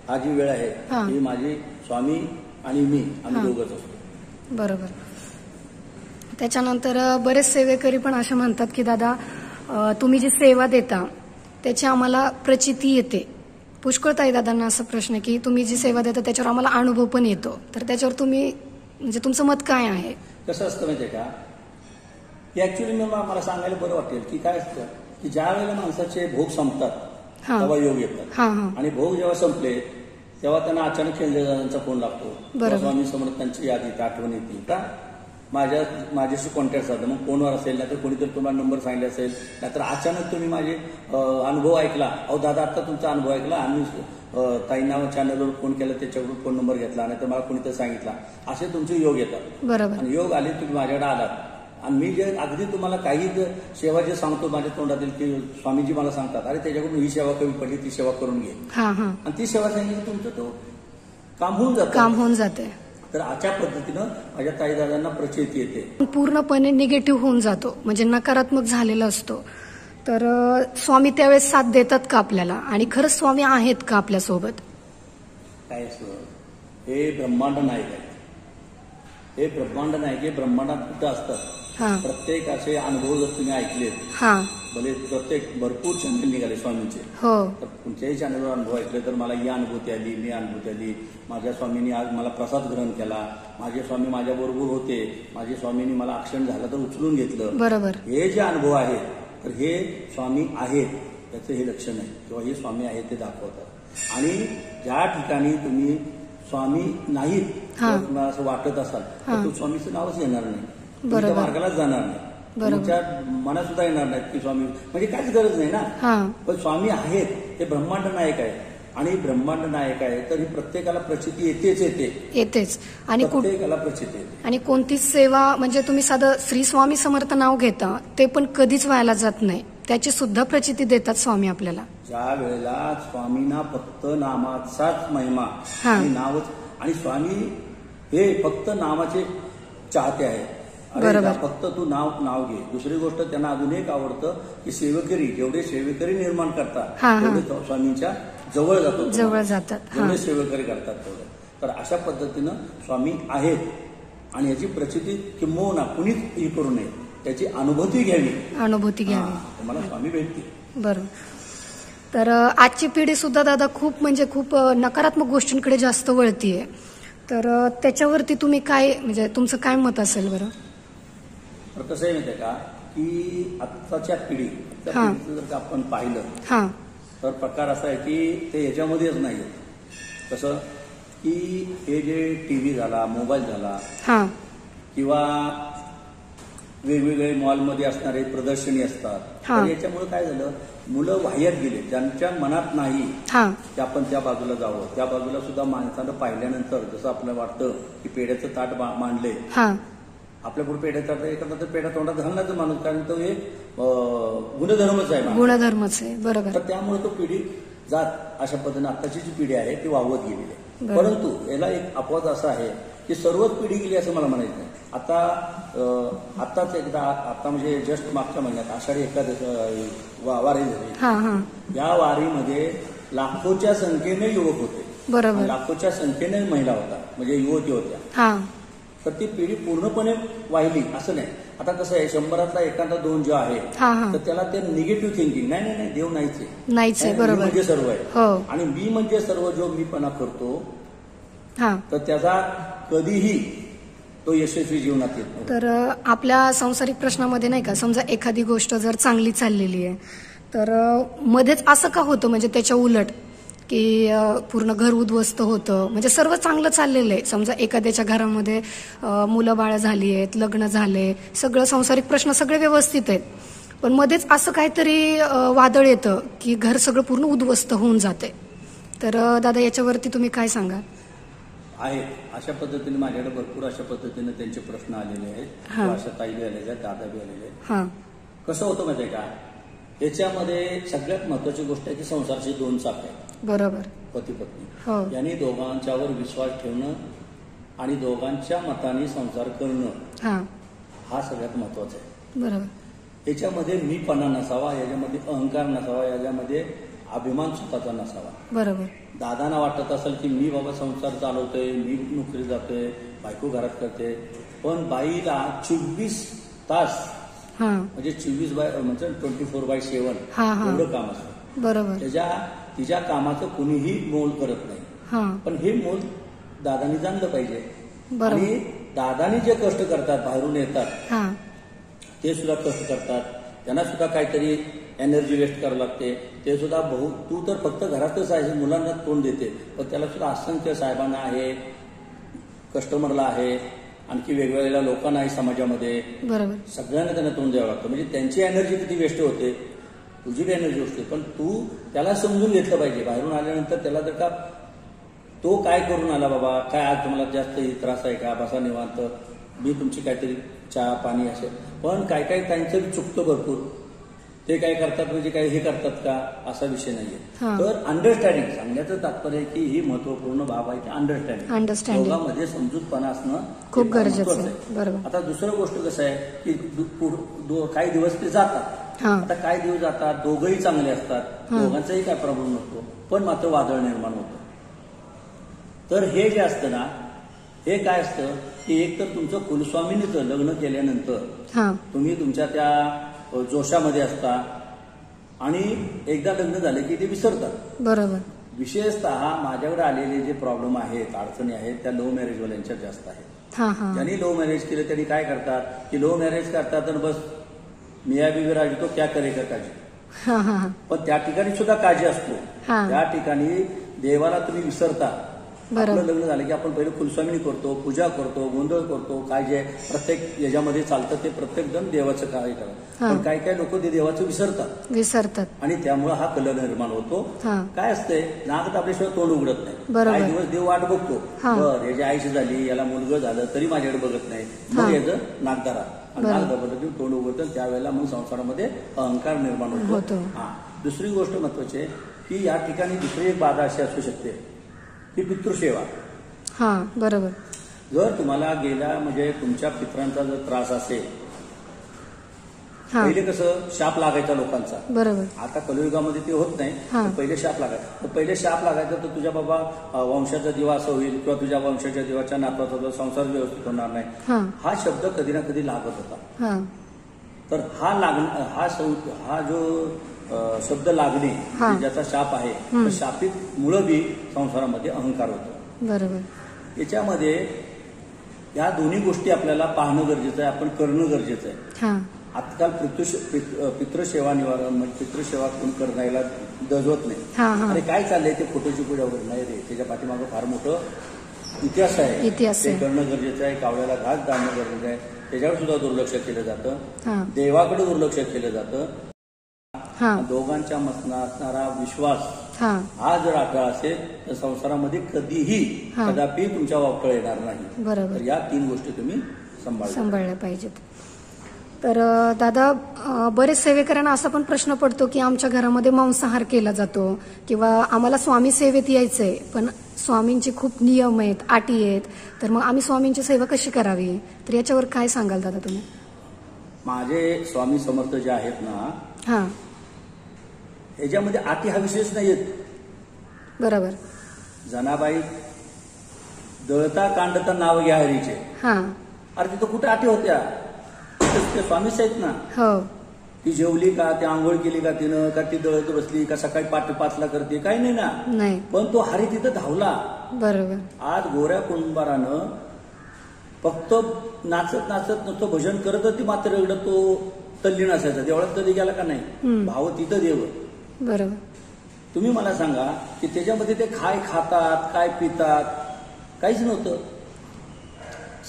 हा जी वेळ आहे ही माझी स्वामी आणि मी, आम्ही दोघंच असतो. बरोबर. त्याच्यानंतर बरेच सेवेकरी पण असे म्हणतात की दादा तुम्ही जी सेवा देता त्याची आम्हाला प्रचिती येते. पुष्कळताई दादांना असा प्रश्न की तुम्ही जी सेवा देता त्याच्यावर आम्हाला अनुभव पण येतो, तर त्याच्यावर तुम्ही म्हणजे तुमचं मत काय आहे? कसं असतं माहितीये का, की ऍक्च्युली मला सांगायला बरं वाटेल की काय असतं की ज्या वेळेला माणसाचे भोग संपतात तेव्हा योग येतात, आणि भोग जेव्हा संपले तेव्हा त्यांना अचानक केंद्रदारांचा फोन लागतो, स्वामी समर्थांची यादी आठवण येते का, माझ्याशी कॉन्टॅक्ट साधला. मग फोनवर असेल, नाहीतर कोणीतरी तुम्हाला नंबर सांगितले असेल, नाहीतर अचानक तुम्ही माझे अनुभव ऐकला, अहो दादा आता तुमचा अनुभव ऐकला, आम्ही ताईंना चॅनलवर फोन केला, त्याच्याकडून फोन नंबर घेतला, नाहीतर मला कोणीतरी सांगितला, असे तुमचे योग येतात. आणि योग आले, तुम्ही माझ्याकडे आलात, आणि मी जे अगदी तुम्हाला काही सेवा जे सांगतो माझ्या तोंडातील की स्वामीजी मला सांगतात, अरे त्याच्याकडून ही सेवा कमी पडली, ती सेवा करून घे, आणि ती सेवा सांगितली तुमचं तो काम होऊन जाते. तर अशा पद्धतीनं माझ्या ताई दादांना प्रचिती येते. पूर्णपणे निगेटिव्ह होऊन जातो, म्हणजे नकारात्मक झालेला असतो. तर स्वामी त्यावेळेस साथ देतात का आपल्याला, आणि खरंच स्वामी आहेत का आपल्यासोबत? काय असतं, हे ब्रह्मांड नायक आहे, हे ब्रह्मांड नायक हे ब्रह्मांडात कुठं असतात. प्रत्येक असे अनुभव जर तुम्ही ऐकले, भले प्रत्येक भरपूर चॅनल निघाले स्वामींचे, तर तुमच्याही चॅनलवर अनुभव ऐकले तर मला ही अनुभूती आली, मी अनुभूती आली. माझ्या स्वामींनी आज मला प्रसाद ग्रहण केला, माझे स्वामी माझ्या बरोबर होते, माझे स्वामींनी मला ऍक्सिडेंट झाला तर उचलून घेतलं. बरोबर. हे जे अनुभव आहेत तर हे स्वामी आहेत त्याचं हे लक्षण आहे, किंवा हे स्वामी आहेत ते दाखवतात. आणि ज्या ठिकाणी तुम्ही स्वामी नाहीत, तुम्हाला असं वाटत असाल तर तो स्वामीचं नावच येणार नाही, तुमच्या मार्गालाच जाणार नाही, तुमच्या मनात सुद्धा येणार नाहीत की स्वामी, म्हणजे काहीच गरज नाही ना. पण स्वामी आहेत, हे ब्रह्मांड नायक आहे, आणि ब्रह्मांड नायक आहे तर ही प्रत्येकाला प्रचिती येतेच, आणि प्रत्येकाला प्रचिती येते. आणि कोणतीच सेवा, म्हणजे तुम्ही साधं श्री स्वामी समर्थ नाव घेता ते पण कधीच व्हायला जात नाही, त्याची सुद्धा प्रचिती देतात स्वामी आपल्याला. ज्या वेळेला स्वामींना फक्त नामाचाच महिमा आणि नावच, आणि स्वामी हे फक्त नावाचे चाहते आहेत. फक्त तू नाव घे. दुसरी गोष्ट त्यांना अजून एक आवडतं की सेवेकरी, जेवढे सेवेकरी निर्माण करतात तेवढे स्वामींच्या जवळ जातात, जेवढे सेवेकरी करतात तेवढे. तर अशा पद्धतीनं स्वामी आहेत आणि याची प्रचिती किंबहुना कुणीच हे करू नये, त्याची अनुभूती घ्यावी. तुम्हाला स्वामी भेटतील. बरोबर. तर आजची पिढी सुद्धा दादा खूप नकारात्मक गोष्टींकडे जास्त वळतीये. तर त्याच्यावरती तुम्ही काय, म्हणजे तुमचं काय मत असेल बरं? तर कसं आहे माहिती आहे का की आत्ताच्या पिढीचं जर का आपण पाहिलं तर प्रकार असा आहे की ते याच्यामध्येच नाही. कसं की हे जे टीव्ही झाला, मोबाईल झाला किंवा वेगवेगळे मॉलमध्ये असणारे प्रदर्शनी असतात, तर याच्यामुळे काय झालं, मुलं वाह्यात गेले. ज्यांच्या मनात नाही की आपण त्या बाजूला जावं, त्या बाजूला सुद्धा माणसानं पाहिल्यानंतर जसं आपल्याला वाटतं की पेढ्याचं ताट मांडले, आपल्या पुढे पेढ्याचं ताट एखादा तर पेढ्या तोंडात घालण्याचं माणूस, कारण तो हे गुणधर्मच आहे. बरोबर. तर त्यामुळे तो पिढी जात अशा पद्धतीने आताची जी पिढी आहे ती वावत गेलेली आहे. परंतु याला एक अपवाद असा आहे की सर्वच पिढी गेली असं मला म्हणायचं नाही. आताच एकदा म्हणजे जस्ट मागच्या महिन्यात आषाढी एकादशी वारी झाली. या वारीमध्ये लाखोच्या संख्येने युवक होते, लाखोच्या संख्येने महिला होता, म्हणजे युवती होत्या. तर ती पिढी पूर्णपणे वाहिली असं नाही. आता कसं आहे, 100 एखादा 2 जो आहे तर त्याला ते निगेटिव्ह थिंकिंग, नाही देव नाहीच आहे, बरोबर, म्हणजे सर्व आहे आणि मी म्हणजे सर्व, जो मीपणा करतो तर त्याचा कधीही तो यशस्वी जीवनात येत नाही. तर आपल्या सांसारिक प्रश्नामध्ये नाही का, समजा एखादी गोष्ट जर चांगली चाललेली आहे तर मध्येच असं का होतं, म्हणजे त्याच्या उलट की पूर्ण घर उद्ध्वस्त होतं, म्हणजे सर्व चांगलं चाललेलं आहे, समजा एखाद्याच्या घरामध्ये मुलं बाळ झाली आहेत, लग्न झाले, सगळं सांसारिक प्रश्न सगळे व्यवस्थित आहेत, पण मध्येच असं काहीतरी वादळ येतं की घर सगळं पूर्ण उद्ध्वस्त होऊन जाते. तर दादा याच्यावरती तुम्ही काय सांगा? आहेत अशा पद्धतीने माझ्याकडे भरपूर अशा पद्धतीने त्यांचे प्रश्न आलेले आहेत, अशा ताई बी आलेल्या आहेत, दादा बी आलेले आहेत. कसं होतं माहिती आहे का, याच्यामध्ये सगळ्यात महत्वाची गोष्ट आहे की संसाराची 2 चाक आहेत. बरोबर. पती पत्नी यांनी दोघांच्यावर विश्वास ठेवणं आणि दोघांच्या मताने संसार करणं हा सगळ्यात महत्वाचा आहे. बरोबर. याच्यामध्ये मीपणा नसावा, याच्यामध्ये अहंकार नसावा, याच्यामध्ये अभिमान स्वतःचा नसावा. बरोबर. दादांना वाटत असेल की मी बाबा संसार चालवतोय, मी नोकरी जातोय, बायको घरात करते, पण बाईला 24 तास म्हणजे 24/7 एवढं काम असतं. बरोबर. तिच्या कामाचं कुणीही मोल करत नाही, पण हे मोल दादानी जाणलं पाहिजे. आणि दादानी जे कष्ट करतात, बाहेरून येतात, ते सुद्धा कष्ट करतात, त्यांना सुद्धा काहीतरी एनर्जी वेस्ट करावं लागते. ते सुद्धा तू तर फक्त घरातच आहे, मुलांना तोंड देते, पण त्याला सुद्धा असंख्य साहेबांना आहे, कस्टमरला आहे, आणखी वेगवेगळ्या लोकांना आहे समाजामध्ये, बरोबर, सगळ्यांना त्यांना तोंड द्यावं लागतं. म्हणजे त्यांची एनर्जी किती वेस्ट होते, तुझी बी एनर्जी असते, पण तू त्याला समजून घेतलं पाहिजे. बाहेरून आल्यानंतर त्याला जर का तो काय करून आला, बाबा काय आज तुम्हाला जास्त त्रास आहे का, बसा निवांत, मी तुमची काहीतरी चहा पाणी असेल, पण काय त्यांचं चुकतं भरपूर. ते काय करतात म्हणजे काय हे करतात का, असा विषय नाहीये. तर अंडरस्टँडिंग सांगण्याचं तात्पर्य आहे की ही महत्वपूर्ण बाब आहे की अंडरस्टँडिंग, दोघांमध्ये समजूतपणा असणं खूप गरजेचं आहे. आता दुसरं गोष्ट कसं आहे की काही दिवस ते जातात, आता काही दिवस जातात, दोघंही चांगले असतात, दोघांचाही काय प्रॉब्लेम नसतो, पण मात्र वादळ निर्माण होतं. तर हे जे असतं ना, हे काय असतं की एक तर तुमचं कुलस्वामिनीचं लग्न केल्यानंतर तुम्ही तुमच्या त्या जोशामध्ये असता आणि एकदा लग्न झाले की ते विसरतात. बरोबर. विशेषतः माझ्याकडे आलेले जे प्रॉब्लेम आहेत, अडचणी आहेत, त्या लव्ह मॅरेजवाल्यांच्या जास्त आहेत. ज्यांनी लव्ह मॅरेज केलं त्यांनी काय करतात की लव्ह मॅरेज करतात तर बस मिया बीवी राजी तो क्या करेगा काळजी, पण त्या ठिकाणी सुद्धा काळजी असतो. त्या ठिकाणी देवाला तुम्ही विसरता. आपलं लग्न झालं की आपण पहिले कुलस्वामिनी करतो, पूजा करतो, गोंधळ करतो, काय जे प्रत्येक याच्यामध्ये चालतं ते प्रत्येक जण देवाचं कार्य करतात, पण काही लोक ते देवाचं विसरतात आणि त्यामुळे हा कलह निर्माण होतो. काय असतंय, नाक आपल्याशिवाय तोंड उघडत नाही. काही दिवस देव वाट बघतो, बरं याची आयुष्य झाली, याला मुलगा झालं तरी माझ्याकडे बघत नाही, मग याचं नाकदारा नाक दबलं तोंड उघडतं, त्यावेळेला मग संसारामध्ये अहंकार निर्माण होतो. दुसरी गोष्ट महत्वाची आहे की या ठिकाणी दुसरी एक बाधा अशी असू शकते की पितृसेवा. बरोबर. जर तुम्हाला गेल्या म्हणजे तुमच्या पितरांचा जर त्रास असेल, पहिले कसं शाप लागायचा लोकांचा, बरोबर, आता कलियुगामध्ये ते होत नाही, पहिले शाप लागायचा. तर पहिले शाप लागायचा तर तुझ्या बाबा वंशाचा दिवा असं होईल किंवा तुझ्या वंशाच्या दिवाच्या नातवाचा संसार व्यवस्थित होणार नाही, हा शब्द कधी ना कधी लागत होता. तर हा जो शब्द लागणे ज्याचा शाप आहे, तर शापित मुळं बी संसारामध्ये अहंकार होतो. बरोबर. याच्यामध्ये या दोन्ही गोष्टी आपल्याला पाहणं गरजेचं आहे, आपण करणं गरजेचं आहे. आजकाल पितृसेवा निवारण म्हणजे पितृसेवा कोण करायला दजवत नाही. अरे काय चाललंय ते फोटोची पूजा वगैरे नाही रे, त्याच्या पाठीमागं फार मोठं इतिहास आहे, ते करणं गरजेचं आहे. कावळ्याला घास घालणं गरजेचं आहे, त्याच्यावर सुद्धा दुर्लक्ष केलं जातं, देवाकडे दुर्लक्ष केलं जातं. दोघांच्या मसना असणारा विश्वास हा जर अटळ असेल तर संसारामध्ये कधीही कदापि तुमच्या वावटळ येणार नाही. बरोबर. तर या 3 गोष्टी तुम्ही सांभाळल्या पाहिजेत. तर दादा, बरेच सेवेकरांना असा पण प्रश्न पडतो की आमच्या घरामध्ये मांसाहार केला जातो किंवा आम्हाला स्वामी सेवेत यायचंय, पण स्वामींचे खूप नियम आहेत, अटी आहेत, तर मग आम्ही स्वामींची सेवा कशी करावी? तर याच्यावर काय सांगाल दादा तुम्ही? माझे स्वामी समर्थ जे आहेत ना, याच्यामध्ये अटी हा विषयच नाही येत. बरोबर. जनाबाई दळता कांडता नाव घ्या हरीचे. अरे तिथं कुठे अटी होत्या? ते स्वामीच आहेत ना. ती जेवली का, ती आंघोळ केली का तिनं, का ती दळत बसली का, सकाळी 5:05 करते, काही नाही ना. पण तो हरी तिथं धावला. बरोबर. आज गोऱ्या कुंभारानं फक्त नाचत नाचत नुसतं भजन करत ती मात्र एवढं तो तल्लीन असायचा. देवळात कधी गेला का नाही, भाव तिथं देव. बरोबर. तुम्ही मला सांगा की त्याच्यामध्ये ते काय खातात, काय पितात, काहीच नव्हतं.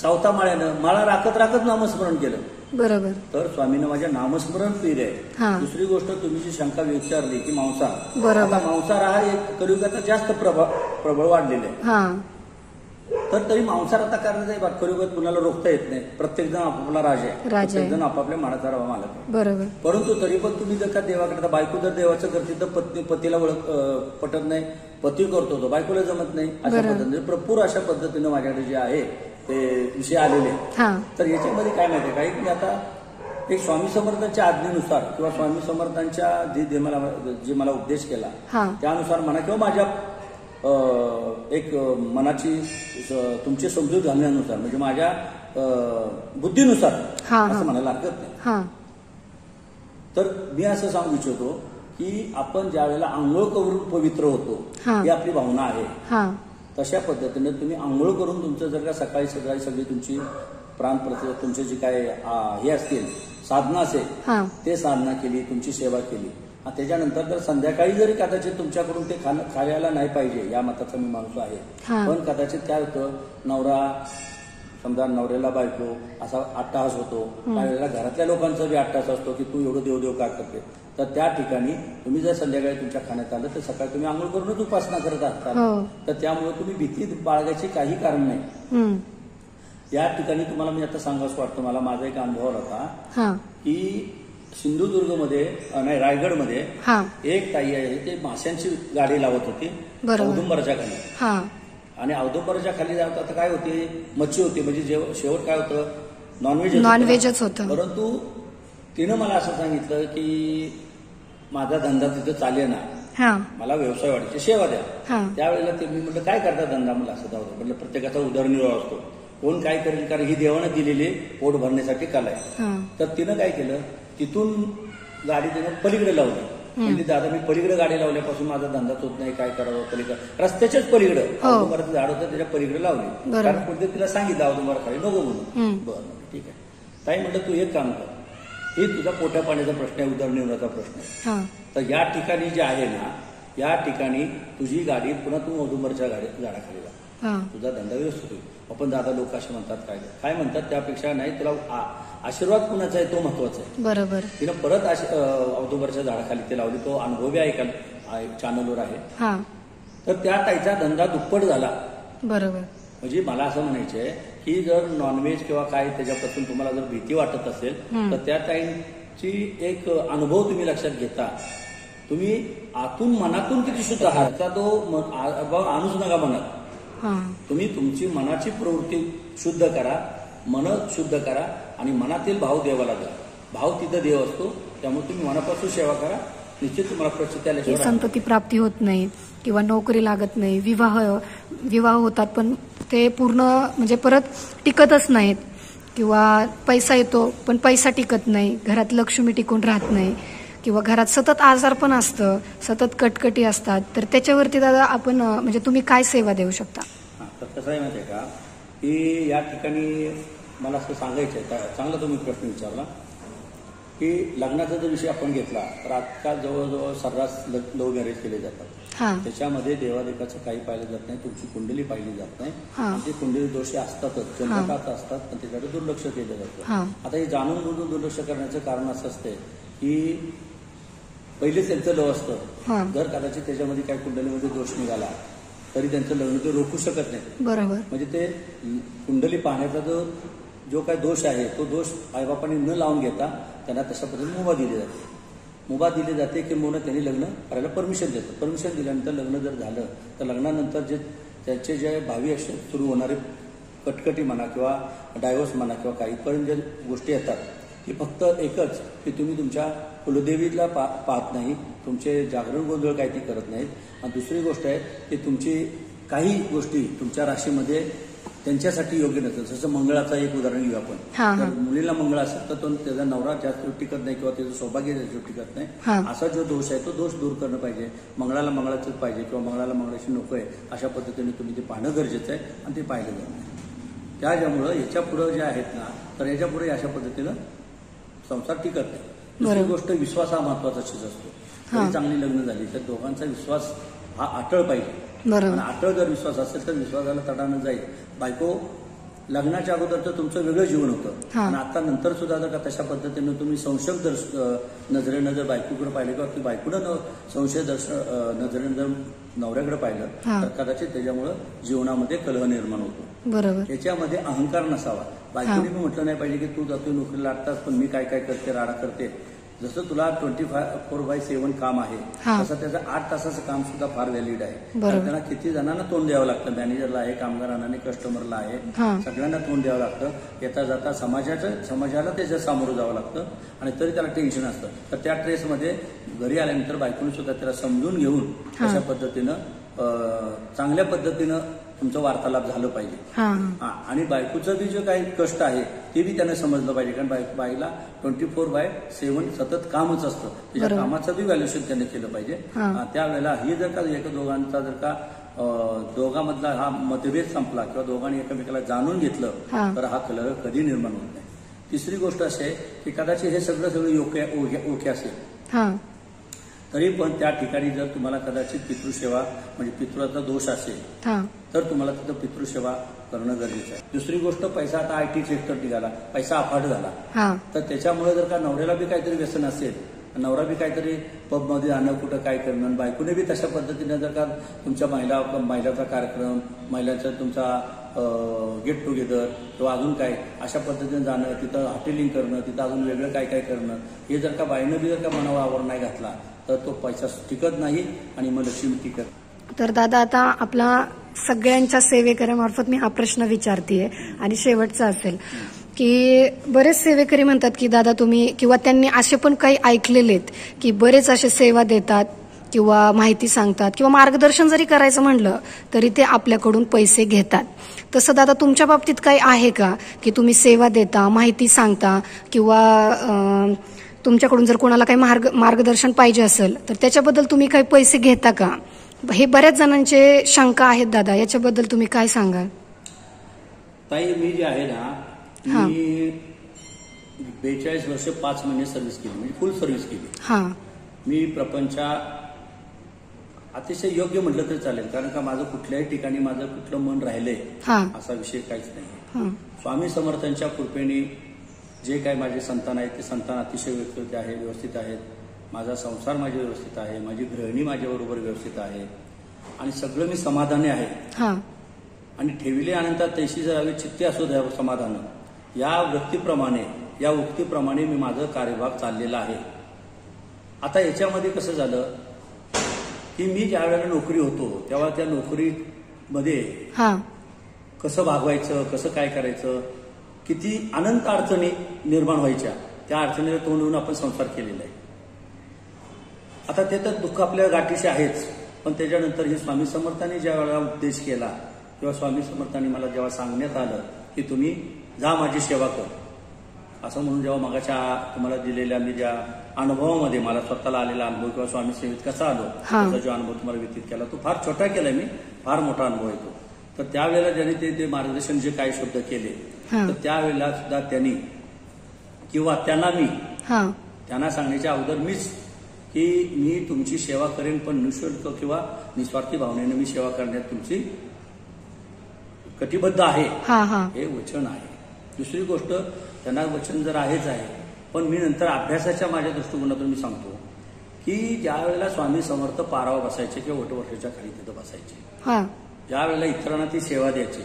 सावता माळ्यानं माळा राखत राखत नामस्मरण केलं. बरोबर. तर स्वामीनं माझ्या नामस्मरण प्रिय आहे. दुसरी गोष्ट, तुम्ही जी शंका विचारली की मांसाहार, बरोबर, मांसाहार हा एक कलियुगाचा जास्त प्रबळ वाढलेला आहे. तर तरी मांसाहार आता करण्याचा कलियुगात कुणाला रोखता येत नाही. प्रत्येक जण आपापला राजा आहे, प्रत्येक जण आपापल्या मानाचा मालक आहे. बरोबर. परंतु तरी पण तुम्ही जर का देवाकडे, बायको जर देवाचं करते तर पतीला पटत नाही, पती करतो तो बायकोला जमत नाही. अशा पद्धतीने भरपूर अशा पद्धतीनं माझ्याकडे जे आहे ते विषय आलेले. तर याच्यामध्ये काय माहितीये काही की आता एक स्वामी समर्थांच्या आज्ञेनुसार किंवा स्वामी समर्थांच्या जे मला उपदेश केला त्यानुसार म्हणा किंवा माझ्या एक मनाची तुमची समजूत घालण्यानुसार म्हणजे माझ्या बुद्धीनुसार असं म्हणायला हरकत नाही. तर मी असं सांगू इच्छितो की आपण ज्या वेळेला आंघोळ करून पवित्र होतो ही आपली भावना आहे. तशा पद्धतीने तुम्ही आंघोळ करून तुमचं जर का सकाळी सगळी तुमची प्राणप्रतिष्ठा तुमचे जे काय हे असतील साधना असेल ते साधना केली, तुमची सेवा केली, त्याच्यानंतर जर संध्याकाळी जरी कदाचित तुमच्याकडून ते खायला नाही पाहिजे या मताचा मी माणूस आहे. पण कदाचित काय होतं, समजा नवऱ्याला बायको असा अट्टहास होतो, त्यावेळेला घरातल्या लोकांचा बी अट्टहास असतो की तू एवढं देवदेव का करते. तर त्या ठिकाणी तुम्ही जर संध्याकाळी तुमच्या खाण्यात आलं तर सकाळी तुम्ही आंघोळ करूनच उपासना करत असता. तर त्यामुळे तुम्ही भीती बाळगायची काही कारण नाही. या ठिकाणी तुम्हाला मी आता सांगावंसं वाटतं, मला माझा एक अनुभव होता की सिंधुदुर्गमध्ये नाही रायगडमध्ये एक ताई आहे, ते माशांची गाडी लावत होती औदुंबराच्या खाली. आणि औदुंबराच्या खाली जात आता काय होते, मच्छी होती, म्हणजे शेवट काय होतं, नॉनव्हेजच होतं. परंतु तिनं मला असं सांगितलं की माझा धंदा तिथं चालेल ना, मला व्यवसाय वाढायची, सेवा द्या. त्यावेळेला ते मी म्हटलं काय करता धंदा, मला असं जाऊ दे म्हटलं, प्रत्येकाचा उदरनिर्वाह असतो, कोण काय करेल, कारण ही देवानं दिलेली पोट भरण्यासाठी कला आहे. तर तिनं काय केलं, तिथून गाडी तिनं पलीकडे लावली. म्हणजे दादा मी पलीकडे गाडी लावल्यापासून माझा धंदाच होत नाही, काय करावं, पलीकडे रस्त्याच्याच पलीकडे औदुंबराचं झाड होतं त्याच्या पलीकडे लावली. कारण कुठे तिला सांगितलं औदुंबराखाली नको म्हणून. बरं ठीक आहे ताई म्हटलं तू एक काम कर, हे तुझा पोट्या पाण्याचा प्रश्न आहे, उदरनिर्वाहाचा प्रश्न आहे. तर या ठिकाणी जे आहे ना, या ठिकाणी तुझी गाडी पुन्हा तू औदुंबराच्या झाडाखाली लाव, तुझा धंदा व्यवस्थित होईल. आपण दादा लोक असे म्हणतात काय म्हणतात त्यापेक्षा नाही, तुला आशीर्वाद कुणाचा आहे तो महत्वाचा आहे. बरोबर. तिनं परत औदुंबराच्या झाडाखाली ते लावली, तो अनुभवी ऐकायला चॅनलवर आहे. तर त्या ताईचा धंदा दुप्पट झाला. बरोबर. म्हणजे मला असं म्हणायचंय की जर नॉनव्हेज किंवा काय त्याच्यापासून तुम्हाला जर भीती वाटत असेल तर त्या ताईंची एक अनुभव तुम्ही लक्षात घेता, तुम्ही आतून मनातून किती शुद्ध आहात तो आणूच नका मनात. तुम्ही तुमची मनाची प्रवृत्ती शुद्ध करा, मन शुद्ध करा आणि मनातील भाव देवाला द्या. भाव तिथं देव असतो. त्यामुळे तुम्ही मनापासून सेवा करा, निश्चित तुम्हाला प्रचिती आल्याशिवाय संतती प्राप्ती होत नाही किंवा नोकरी लागत नाही, विवाह होतात पण ते पूर्ण म्हणजे परत टिकतच नाहीत, किंवा पैसा येतो पण पैसा टिकत नाही, घरात लक्ष्मी टिकून राहत नाही, किंवा घरात सतत आजार पण असतं, सतत कटकटी असतात. तर त्याच्यावरती दादा आपण म्हणजे तुम्ही काय सेवा देऊ शकता? तर कसं आहे माहिती आहे का की या ठिकाणी मला असं सांगायचं आहे, चांगला तुम्ही प्रश्न विचारला की लग्नाचा जर विषय आपण घेतला तर आजकाल जवळजवळ सर्रास लव्ह मॅरेज केले जातात. त्याच्यामध्ये देवादेवाचं काही पाहिलं जात नाही, तुमची कुंडली पाहिली जात नाही. ते कुंडली दोष असतातच, जन्मतात असतात, पण त्याच्याकडे दुर्लक्ष केलं जातं. आता हे जाणून बुजून दुर्लक्ष करण्याचं कारण असं असते की पहिलेच त्यांचं लव असतं, जर कदाचित त्याच्यामध्ये काही कुंडलीमध्ये दोष निघाला तरी त्यांचं लग्न ते रोखू शकत नाही. बरोबर. म्हणजे ते कुंडली पाहण्याचा जो काही दोष आहे तो दोष आईबापांनी न लावून घेता त्यांना तशा पद्धतीने मुभा दिली जाते. मुभा दिली जाते की मुलं त्यांनी लग्न करायला परमिशन देतं. परमिशन दिल्यानंतर लग्न जर झालं तर लग्नानंतर जे त्यांचे जे भावी सुरू होणारे कटकटी म्हणा किंवा डायव्हर्स म्हणा किंवा काही पण ज्या गोष्टी येतात ती फक्त एकच की तुम्ही तुमच्या कुलदेवीला पाहत नाही, तुमचे जागरण गोंधळ काही ती करत नाहीत. आणि दुसरी गोष्ट आहे की तुमची काही गोष्टी तुमच्या राशीमध्ये त्यांच्यासाठी योग्य नसतं. जसं मंगळाचं एक उदाहरण घेऊ आपण. तर मुलीला मंगळ असेल तर तो त्याचा नवरा जास्त टिकत नाही किंवा त्याचं सौभाग्य जास्त टिकत नाही, असा जो दोष आहे तो दोष दूर करणं पाहिजे. मंगळाला मंगळाचंच पाहिजे किंवा मंगळाला मंगळाची नको आहे अशा पद्धतीने तुम्ही ते पाहणं गरजेचं आहे आणि ते पाहिलं जात नाही. त्याच्यामुळं याच्या पुढं जे आहेत ना तर याच्या पुढे अशा पद्धतीनं संसार टिकत नाही. दुसरी गोष्ट विश्वास हा महत्वाचा चीज असतो. चांगली लग्न झाली तर दोघांचा विश्वास हा अटळ पाहिजे. अटळ जर विश्वास असेल तर विश्वासाला तडा न जाईल. बायको लग्नाच्या अगोदर तर तुमचं वेगळं जीवन होतं आणि आता नंतर सुद्धा जर का तशा पद्धतीनं तुम्ही संशय नजरेनं जर बायकोकडे पाहिलं किंवा ती बायकोनं संशय नजरेनं जर नवऱ्याकडे पाहिलं तर कदाचित त्याच्यामुळं जीवनामध्ये कलह निर्माण होतो. बरोबर. त्याच्यामध्ये अहंकार नसावा. बायकोने मी म्हटलं नाही पाहिजे की तू जातो नोकरीला लागतास पण मी काय काय करते, राडा करते. जसं तुला 24/7 काम आहे तसं त्याचं 8 तासाचं काम सुद्धा फार व्हॅलिड आहे. त्यांना किती जणांना तोंड द्यावं लागतं, मॅनेजरला आहे, कामगारांना आणि कस्टमरला आहे, सगळ्यांना तोंड द्यावं लागतं. येता जाता समाजाला त्याच्या सामोरं जावं लागतं आणि तरी त्याला टेन्शन असतं. तर त्या ट्रेसमध्ये घरी आल्यानंतर बायकोने सुद्धा त्याला समजून घेऊन अशा पद्धतीनं चांगल्या पद्धतीनं तुमचं वार्तालाप झालं पाहिजे. आणि बायकोचं बी जे काही कष्ट आहे ते बी त्यानं समजलं पाहिजे. कारण बाईला 24/7 सतत कामच असतं. त्याच्या कामाचं बी व्हॅल्युएशन त्याने केलं पाहिजे. त्यावेळेला ही जर का एक दोघांचा जर का दोघांमधला हा मतभेद संपला किंवा दोघांनी एकमेकाला जाणून घेतलं तर हा कलह कधी निर्माण होत नाही. तिसरी गोष्ट अशी आहे की कदाचित हे सगळं ओके असेल तरी पण त्या ठिकाणी जर तुम्हाला कदाचित पितृसेवा म्हणजे पितृचा दोष असेल तर तुम्हाला तिथं पितृसेवा करणं गरजेचं आहे. दुसरी गोष्ट पैसा आता IT सेक्टर निघाला, पैसा अफाट झाला तर त्याच्यामुळे जर का नवऱ्याला बी काहीतरी व्यसन असेल, नवरा बी काहीतरी पबमध्ये जाणं कुठं काय करणं, बायकोने बी तशा पद्धतीने जर का तुमच्या महिलाचा कार्यक्रम, महिलांचा तुमचा गेट टुगेदर किंवा अजून काय अशा पद्धतीने जाणं, तिथं हॉटेलिंग करणं, तिथं अजून वेगळं काय काय करणं, हे जर का बाईनं बी जर का मनावर आवर नाही घातला तर तो पैसा टिकत नाही आणि मग लक्ष्मी टिकत. तर दादा आता आपला सगळ्यांच्या सेवेकऱ्यामार्फत मी हा प्रश्न विचारतेय आणि शेवटचा असेल की बरेच सेवेकरी म्हणतात की दादा तुम्ही किंवा त्यांनी असे पण काही ऐकलेले आहेत की बरेच असे सेवा देतात किंवा माहिती सांगतात किंवा मार्गदर्शन जरी करायचं म्हणलं तरी ते आपल्याकडून पैसे घेतात. तसं दादा तुमच्या बाबतीत काही आहे का की तुम्ही सेवा देता, माहिती सांगता किंवा तुमच्याकडून जर कोणाला काही मार्गदर्शन पाहिजे असेल तर त्याच्याबद्दल तुम्ही काही पैसे घेता का? हे बऱ्याच जणांचे शंका आहेत दादा, याच्याबद्दल तुम्ही काय सांगाल? ताई मी जे आहे ना मी 42 वर्ष 5 महिने सर्व्हिस केली, म्हणजे फुल सर्व्हिस केली. मी प्रपंचा अतिशय योग्य म्हटलं तरी चालेल कारण का माझं कुठल्याही ठिकाणी माझं कुठलं मन राहिलंय असा विषय काहीच नाही. स्वामी समर्थांच्या कृपेने जे काय माझे संतान आहेत ते संतान अतिशय व्यवस्थित आहेत. माझा संसार माझे व्यवस्थित आहे, माझी गृहिणी माझ्याबरोबर व्यवस्थित आहे आणि सगळं मी समाधानी आहे. आणि ठेविले अनंतात तैशी जरावे चित्ते असो द्या समाधान, या वृत्तीप्रमाणे या उक्तीप्रमाणे मी माझं कार्यभाग चाललेला आहे. आता याच्यामध्ये कसं झालं की मी ज्या वेळेला नोकरी होतो तेव्हा त्या नोकरीमध्ये कसं भागवायचं, कसं काय करायचं, किती अनंत अडचणी निर्माण व्हायच्या, त्या अडचणीला तोंड देऊन आपण संसार केलेला आहे. आता ते तर दुःख आपल्या गाठीशी आहेच, पण त्याच्यानंतर हे स्वामी समर्थांनी ज्या वेळेला उपदेश केला किंवा स्वामी समर्थांनी मला जेव्हा सांगण्यात आलं की तुम्ही जा माझी सेवा कर, असं म्हणून जेव्हा मगाच्या तुम्हाला दिलेल्या मी ज्या अनुभवामध्ये मला स्वतःला आलेला अनुभव किंवा स्वामी सेवेत कसा आलो त्याचा जो अनुभव तुम्हाला व्यतीत केला तो फार छोटा केलाय मी, फार मोठा अनुभव येतो. तर त्यावेळेला ज्यांनी ते मार्गदर्शन जे काही शब्द केले तर त्यावेळेला सुद्धा त्यांनी किंवा त्यांना सांगण्याच्या अगोदर मीच की मी तुमची सेवा करेन, पण निःशुल्क किंवा निस्वार्थी भावनेने मी सेवा करण्यात तुमची कटिबद्ध आहे हे वचन आहे. दुसरी गोष्ट त्यांना वचन जर आहेच आहे, पण मी नंतर अभ्यासाच्या माझ्या दृष्टिकोनातून मी सांगतो की ज्या वेळेला स्वामी समर्थ पारावर बसायचे किंवा वटवृक्षाच्या खाली तिथं बसायचे, ज्या वेळेला इतरांना ती सेवा द्यायची,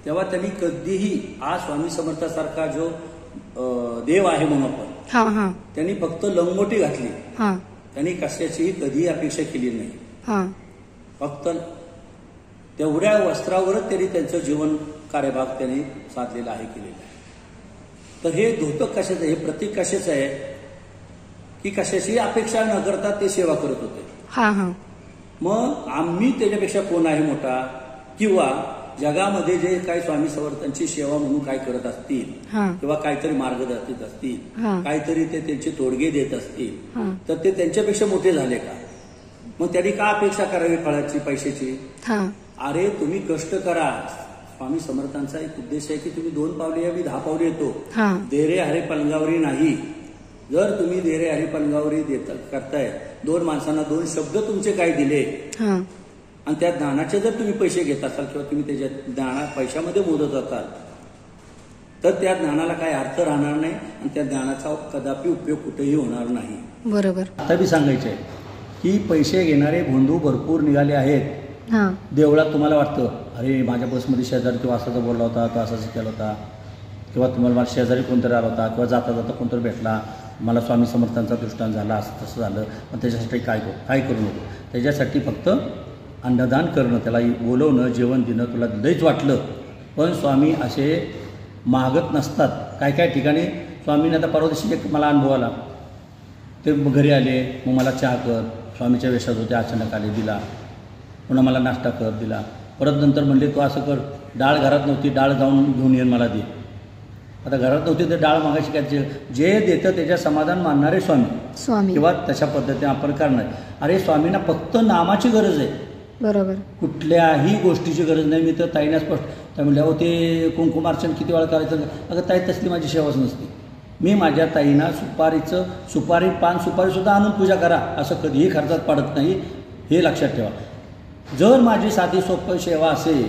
तेव्हा त्यांनी कधीही आज स्वामी समर्थासारखा जो देव आहे म्हणून आपण त्यांनी फक्त लंगोटी घातली, त्यांनी कशाचीही कधीही अपेक्षा केली नाही. फक्त तेवढ्या वस्त्रावरच त्यांनी त्यांचं जीवन कार्यभाग त्यांनी साधलेला आहे, केलेला आहे. तर हे धोतक कशाचं, हे प्रतीक कशाचं आहे की कशाची अपेक्षा न करता ते सेवा करत होते. मग आम्ही त्याच्यापेक्षा कोण आहे मोठा, किंवा जगामध्ये जे काही स्वामी समर्थांची सेवा म्हणून काय करत असतील किंवा काहीतरी मार्गदर्शित असतील, काहीतरी ते त्यांचे तोडगे देत असतील, तर ते त्यांच्यापेक्षा मोठे झाले का? मग त्यांनी का अपेक्षा करावी फळाची, पैशाची? अरे तुम्ही कष्ट करा. स्वामी समर्थांचा एक उद्देश आहे की तुम्ही 2 पावले या, मी 10 पावले येतो. देरे हरे पलंगावरी नाही. जर तुम्ही देरे हरे पलंगावरी करताय, 2 माणसांना 2 शब्द तुमचे काय दिले आणि त्या ज्ञानाचे जर तुम्ही पैसे घेत असाल किंवा तुम्ही त्याच्या पैशामध्ये मोजत असाल, तर त्या ज्ञानाला काही अर्थ राहणार नाही आणि त्या ज्ञानाचा कदापि उपयोग कुठेही होणार नाही. बरोबर. आता बी सांगायचंय की पैसे घेणारे भोंदू भरपूर निघाले आहेत. देवळात तुम्हाला वाटतं अरे माझ्या बसमध्ये शेजारी तो असाच बोलला होता, तो असाच केला होता, किंवा तुम्हाला माझ्या शेजारी कोणतरी आला होता किंवा जाता जाता कोणतरी भेटला, मला स्वामी समर्थांचा दृष्टांत झाला, असं तसं झालं, पण त्याच्यासाठी काय करू नको. त्याच्यासाठी फक्त अन्नदान करणं, त्याला बोलवणं, जेवण देणं तुला लईच वाटलं. पण स्वामी असे मागत नसतात. काय काय ठिकाणी स्वामीने, आता परवा दिवशी एक मला अनुभव आला, ते घरी आले, मग मला चहा कर, स्वामीच्या वेशात होते, अचानक आले, दिला. पुन्हा मला नाश्ता कर, दिला. परत नंतर म्हणले तू असं कर, डाळ घरात नव्हती, डाळ जाऊन घेऊन येऊन मला दे. आता घरात नव्हती तर डाळ मागायची काय, जे देतं त्याच्या समाधान मानणारे स्वामी किंवा तशा पद्धतीने आपण करणार. अरे स्वामींना फक्त नामाची गरज आहे, बरोबर, कुठल्याही गोष्टीची गरज नाही. मी तर ताईना स्पष्ट त्या म्हणल्या, हो ते कुंकुमार्चन किती वेळा करायचं? अगं ताई तसली माझी सेवाच नसते. मी माझ्या ताईंना सुपारी पान सुपारीसुद्धा आणून पूजा करा, असं कधीही खर्चात पडत नाही, हे लक्षात ठेवा. जर माझी साधी सोपी सेवा असेल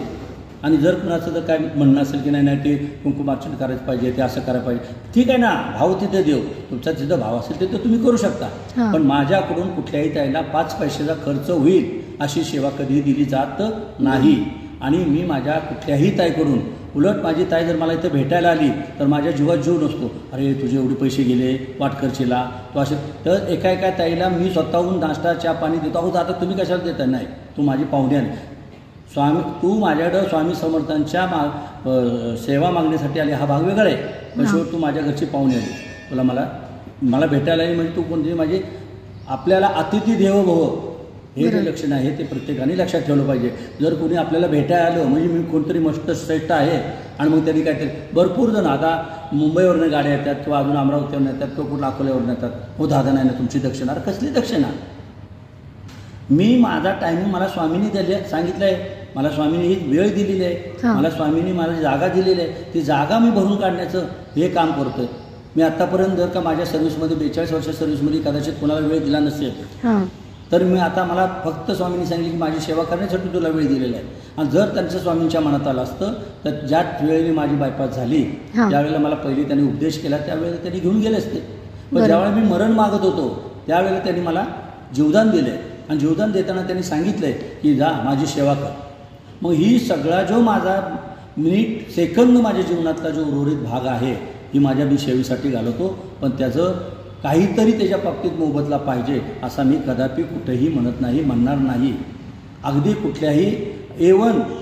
आणि जर कुणाचं जर काय म्हणणं असेल की नाही ते कुंकुमार्चन करायचं पाहिजे, ते असं करायला पाहिजे, ठीक आहे ना, भाव तिथे देव, तुमचा जिथं भाव असेल तिथं तुम्ही करू शकता. पण माझ्याकडून कुठल्याही ताईला 5 पैशाचा खर्च होईल अशी सेवा कधीही दिली जात नाही. आणि मी माझ्या कुठल्याही ताईकडून, उलट माझी ताई जर मला इथं भेटायला आली तर माझ्या जीवात जीव नसतो, अरे तुझे एवढे पैसे गेले वाटखर्चीला, तो असे. तर एका ताईला मी स्वतःहून नाश्ता चहा पाणी देतो. अहो आता तुम्ही कशाला देता? नाही, तू माझी पाहुणे आली, स्वामी, तू माझ्याकडं स्वामी समर्थांच्या सेवा मागण्यासाठी आली, हा भाग वेगळा आहे. पण शेवट तू माझ्या घरची पाहुणे आली, तुला मला भेटायला आली म्हणजे तू कोणती माझी, आपल्याला अतिथी देवो भव हे जे लक्षण आहे ते प्रत्येकाने लक्षात ठेवलं पाहिजे. जर कोणी आपल्याला भेटायला आलं म्हणजे मी कोणतरी मस्त श्रेष्ठ आहे आणि मग त्यांनी काहीतरी, भरपूर जण आता मुंबईवरनं गाड्या येतात किंवा अजून अमरावतीवरून येतात किंवा कुठं अकोल्यावरून येतात, हो दादा नाही ना तुमची दक्षिणा. अरे कसली दक्षिणा? मी माझा टायमिंग मला स्वामींनी सांगितलं आहे, मला स्वामींनी ही वेळ दिलेली आहे, मला स्वामींनी मला जागा दिलेली आहे, ती जागा मी भरून काढण्याचं हे काम करतोय. मी आतापर्यंत जर का माझ्या सर्व्हिसमध्ये 42 वर्ष सर्व्हिसमध्ये कदाचित कोणाला वेळ दिला नसेल, तर मी आता मला फक्त स्वामींनी सांगितलं की माझी सेवा करण्यासाठी तुला वेळ दिलेला आहे. आणि जर त्यांचं स्वामींच्या मनात आलं असतं तर ज्या वेळेला माझी बायपास झाली त्यावेळेला मला पहिली त्यांनी उपदेश केला, त्यावेळेला त्यांनी घेऊन गेले असते. पण ज्यावेळेला मी मरण मागत होतो त्यावेळेला त्यांनी मला जीवदान दिलंय आणि जीवदान देताना त्यांनी सांगितलंय की जा माझी सेवा कर. मग ही सगळा जो माझा मिनिट सेकंद माझ्या जीवनातला जो उर्वरित भाग आहे ही माझ्या मी सेवेसाठी घालवतो. पण त्याचं काहीतरी त्याच्या बाबतीत मोबदला पाहिजे असा मी कदापि कुठेही म्हणत नाही, म्हणणार नाही. अगदी कुठल्याही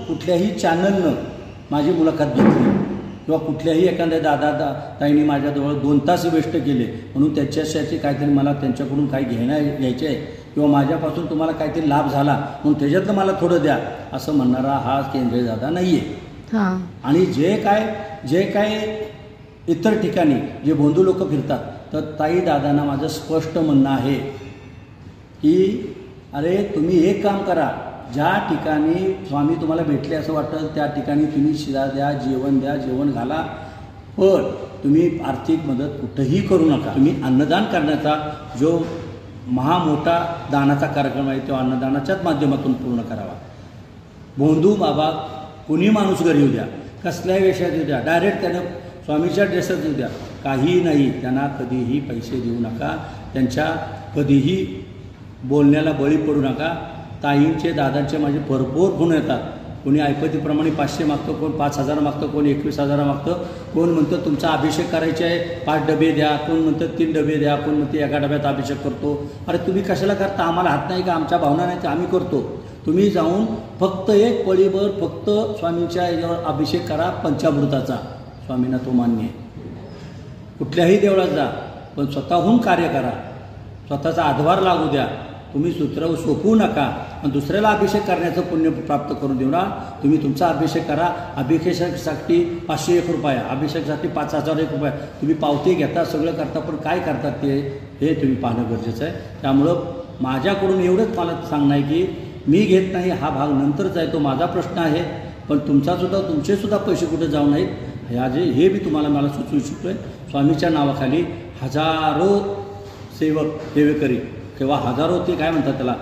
कुठल्याही चॅनलनं माझी मुलाखत घेतली किंवा कुठल्याही एखाद्या दादा ताईंनी माझ्याजवळ 2 तास वेस्ट केले म्हणून त्याच्यासाठी काहीतरी मला त्यांच्याकडून काही घ्यायचे आहे किंवा माझ्यापासून तुम्हाला काहीतरी लाभ झाला म्हणून त्याच्यातलं मला थोडं द्या असं म्हणणारा हा केंद्रीय दादा नाही आहे. आणि जे काय इतर ठिकाणी जे बोंधू लोक फिरतात तर ताई दादांना माझं स्पष्ट म्हणणं आहे की अरे तुम्ही एक काम करा, ज्या ठिकाणी स्वामी तुम्हाला भेटले असं वाटतं त्या ठिकाणी तुम्ही शिरा द्या, जेवण घाला, पण तुम्ही आर्थिक मदत कुठंही करू नका. तुम्ही अन्नदान करण्याचा जो महामोठा दानाचा कार्यक्रम आहे तो अन्नदानाच्याच माध्यमातून पूर्ण करावा. बोंधू बाबा कुणी माणूस घरी येऊ द्या, कसल्याही वेशात येऊ द्या, डायरेक्ट त्यानं स्वामीच्या ड्रेसात येऊ द्या, काही नाही, त्यांना कधीही पैसे देऊ नका, त्यांच्या कधीही बोलण्याला बळी पडू नका. ताईंचे दादांचे माझे भरपूर फोन येतात. कोणी ऐपतीप्रमाणे 500 मागतं, कोण 5000 मागतं, कोण 21,000 मागतं, कोण म्हणतं तुमचा अभिषेक करायचे आहे 5 डबे द्या, कोण म्हणतं 3 डबे द्या, कोण म्हणते एका डब्यात अभिषेक करतो. अरे तुम्ही कशाला करता, आम्हाला हात नाही का, आमच्या भावना नाही का, आम्ही करतो. तुम्ही जाऊन फक्त एक पळीभर फक्त स्वामींच्या याच्यावर अभिषेक करा पंचामृताचा, स्वामींना तो मान्य आहे. कुठल्याही देवळात जा पण स्वतःहून कार्य करा, स्वतःचा हातभार लागू द्या. तुम्ही सूत्र सोपवू नका आणि दुसऱ्याला अभिषेक करण्याचं पुण्य प्राप्त करून देऊ ना. तुम्ही तुमचा अभिषेक करा. अभिषेकासाठी 501 रुपये, अभिषेकासाठी 5001 रुपये तुम्ही पावती घेता, सगळं करता, पण काय करतात ते हे तुम्ही पाहणं गरजेचं आहे. त्यामुळं माझ्याकडून एवढंच मला सांगणं आहे की मी घेत नाही, हा भाग नंतरच आहे, तो माझा प्रश्न आहे. पण तुमचेसुद्धा पैसे कुठे जाऊ नाहीत हे मी तुम्हाला मला सुचवू इच्छितो आहे. स्वामीच्या नावाखाली हजारो सेवेकरी किंवा हजारो ते काय म्हणतात त्याला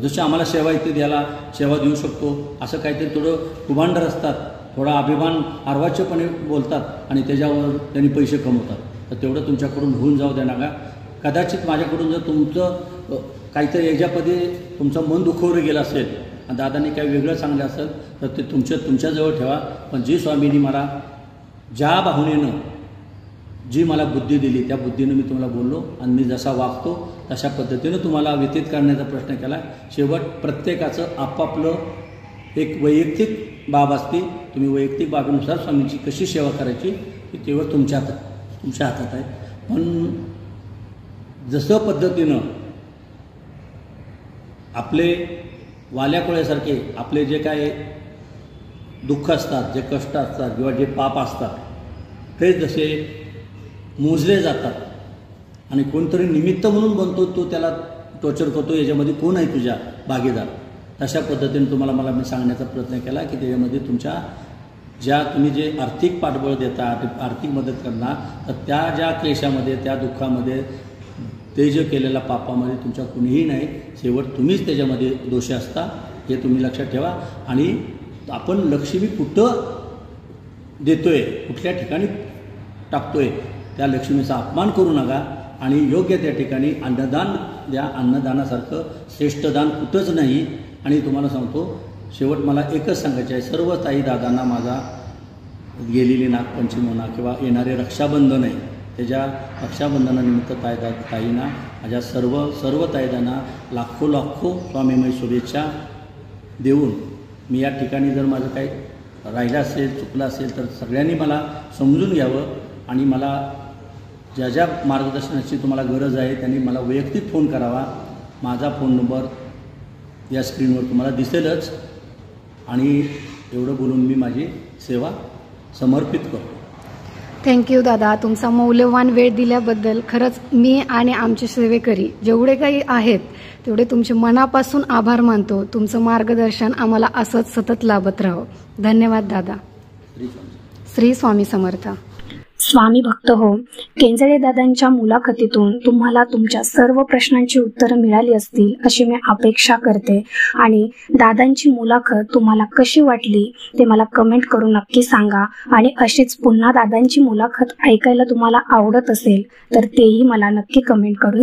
जसे आम्हाला सेवा इथे द्यायला सेवा देऊ शकतो असं काहीतरी थोडं कुभांडर असतात, थोडा अभिमान अर्वाच्यपणे बोलतात आणि त्याच्यावर त्यांनी पैसे कमवतात. तर तेवढं तुमच्याकडून होऊन जाऊ द्या नका. कदाचित माझ्याकडून जर तुमचं काहीतरी याच्यामध्ये तुमचं मन दुखवलं गेलं असेल आणि दादांनी काही वेगळं सांगलं असेल तर ते तुमच्याजवळ ठेवा. पण जी स्वामींनी मला ज्या भावनेनं जी मला बुद्धी दिली त्या बुद्धीनं मी तुम्हाला बोललो आणि मी जसा वागतो तशा पद्धतीनं तुम्हाला व्यतीत करण्याचा प्रश्न केला. शेवट प्रत्येकाचं आपापलं एक वैयक्तिक बाब असते. तुम्ही वैयक्तिक बाबीनुसार स्वामींची कशी सेवा करायची ही केवळ तुमच्या हातात आहे. पण जसं पद्धतीनं आपले वाल्याकोळ्यासारखे आपले जे काय दुःख असतात, जे कष्ट असतात किंवा जे पाप असतात ते जसे मोजले जातात आणि कोणतरी निमित्त म्हणून बनतो, तो त्याला टॉर्चर करतो, याच्यामध्ये कोण आहे तुझ्या भागीदार, तशा पद्धतीने मला मी सांगण्याचा प्रयत्न केला की त्याच्यामध्ये तुमच्या ज्या तुम्ही जे आर्थिक पाठबळ देता, आर्थिक मदत करणार, तर त्या ज्या क्लेशामध्ये त्या दुःखामध्ये ते जे केलेल्या पापामध्ये तुमच्या कुणीही नाही. शेवट तुम्हीच त्याच्यामध्ये दोषी असता हे तुम्ही लक्षात ठेवा. आणि आपण लक्ष्मी कुठं देतोय, कुठल्या ठिकाणी टाकतोय, त्या लक्ष्मीचा अपमान करू नका आणि योग्य त्या ठिकाणी अन्नदान द्या. अन्नदानासारखं श्रेष्ठ दान कुठंच नाही. आणि तुम्हाला सांगतो शेवट मला एकच सांगायचं आहे, सर्व ताई दादांना माझा गेलेली नागपंचमी म्हणा किंवा येणारे रक्षाबंधन आहे त्याच्या रक्षाबंधनानिमित्त ताईंना माझ्या सर्व ताईदांना लाखो स्वामीमय शुभेच्छा देऊन मी या ठिकाणी जर माझं काही राहिलं असेल, चुकलं असेल तर सगळ्यांनी मला समजून घ्यावं आणि मला ज्या मार्गदर्शनाची तुम्हाला गरज आहे त्यांनी मला वैयक्तिक फोन करावा. माझा फोन नंबर या स्क्रीनवर तुम्हाला दिसेलच. आणि एवढं बोलून मी माझी सेवा समर्पित करतो. थँक्यू दादा, तुमचा मौल्यवान वेळ दिल्याबद्दल खरंच मी आणि आमचे सेवेकरी जेवढे काही आहेत तेवढे तुमचे मनापासून आभार मानतो. तुमचं मार्गदर्शन आम्हाला असंच सतत लाभत राहो. धन्यवाद दादा. श्री स्वामी समर्थ. स्वामी भक्त हो, केंजळे दादांच्या मुलाखतीतून तुम्हाला तुमच्या सर्व प्रश्नांची उत्तरं मिळाली असतील अशी मी अपेक्षा करते. आणि दादांची मुलाखत तुम्हाला कशी वाटली ते मला कमेंट करून नक्की सांगा. आणि अशीच पुन्हा दादांची मुलाखत ऐकायला तुम्हाला आवडत असेल तर तेही मला नक्की कमेंट करून